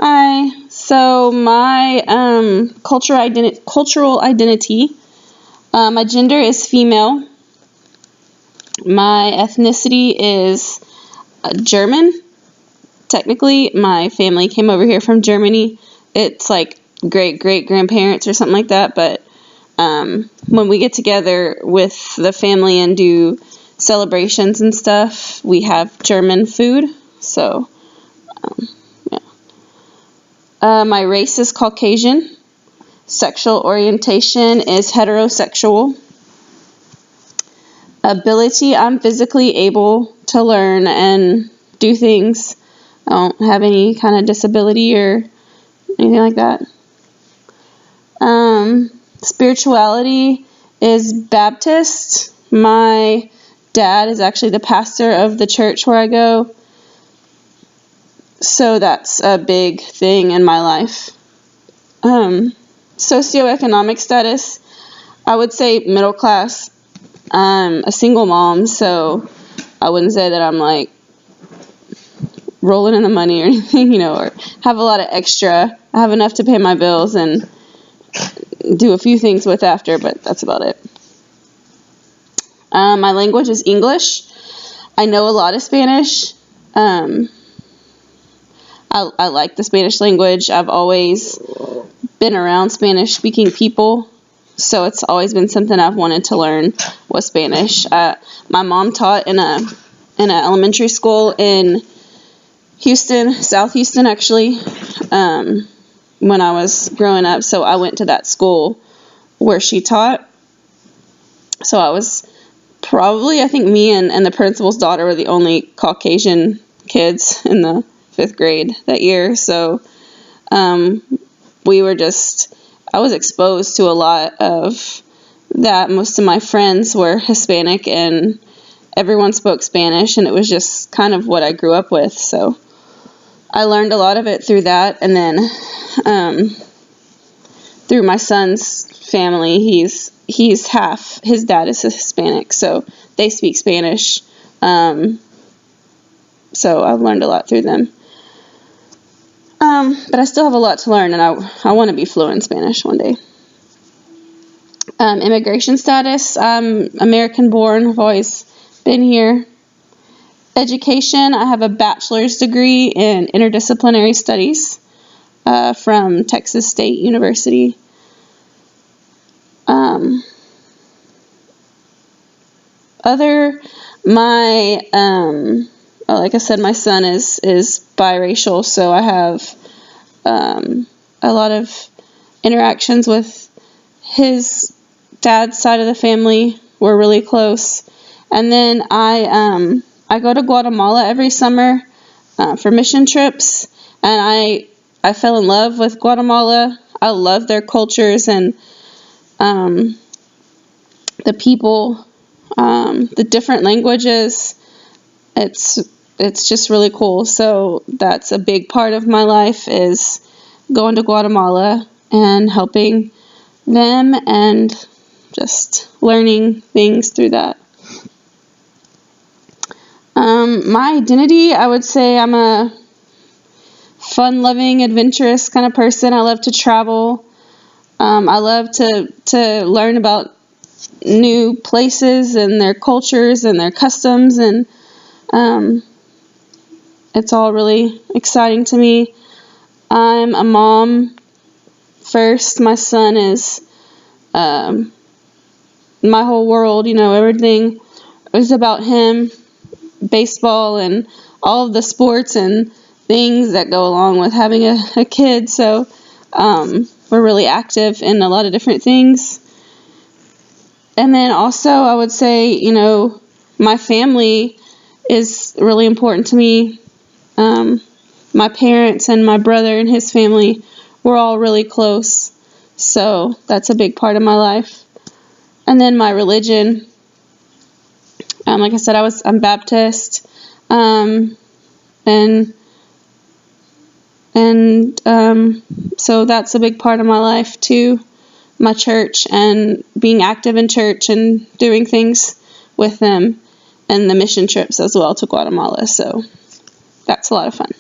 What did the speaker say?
Hi. So my cultural identity, my gender is female. My ethnicity is German. Technically, my family came over here from Germany. It's like great-great-grandparents or something like that, but when we get together with the family and do celebrations and stuff, we have German food. So, yeah. My race is Caucasian. Sexual orientation is heterosexual. Ability, I'm physically able to learn and do things. I don't have any kind of disability or anything like that. Spirituality is Baptist. My dad is actually the pastor of the church where I go. So that's a big thing in my life. Socioeconomic status, I would say middle class. I'm a single mom, so I wouldn't say that I'm like rolling in the money or anything, or have a lot of extra. I have enough to pay my bills and do a few things with after, but that's about it. My language is English. I know a lot of Spanish. I like the Spanish language. I've always been around Spanish-speaking people, so it's always been something I've wanted to learn was Spanish. My mom taught in an elementary school in Houston, South Houston actually, when I was growing up, so I went to that school where she taught. So I was probably, I think me and the principal's daughter were the only Caucasian kids in the 5th grade that year, so I was exposed to a lot of that. Most of my friends were Hispanic and everyone spoke Spanish, and it was just kind of what I grew up with, so I learned a lot of it through that. And then through my son's family, he's half, his dad is Hispanic, so they speak Spanish, so I've learned a lot through them. But I still have a lot to learn, and I want to be fluent in Spanish one day. Immigration status, I'm American born, I've always been here. Education, I have a bachelor's degree in interdisciplinary studies from Texas State University. Like I said, my son is biracial, so I have a lot of interactions with his dad's side of the family. We're really close. And then I go to Guatemala every summer for mission trips, and I fell in love with Guatemala. I love their cultures and the people, the different languages. It's just really cool. So that's a big part of my life, is going to Guatemala and helping them and just learning things through that. My identity, I would say I'm a fun-loving, adventurous kind of person. I love to travel. I love to learn about new places and their cultures and their customs, and it's all really exciting to me. I'm a mom first. My son is my whole world, everything is about him. Baseball and all of the sports and things that go along with having a kid. So we're really active in a lot of different things. And then also I would say, my family is really important to me. My parents and my brother and his family, we're all really close. So that's a big part of my life. And then my religion, like I said, I'm Baptist, and so that's a big part of my life too, my church and being active in church and doing things with them, and the mission trips as well to Guatemala. So that's a lot of fun.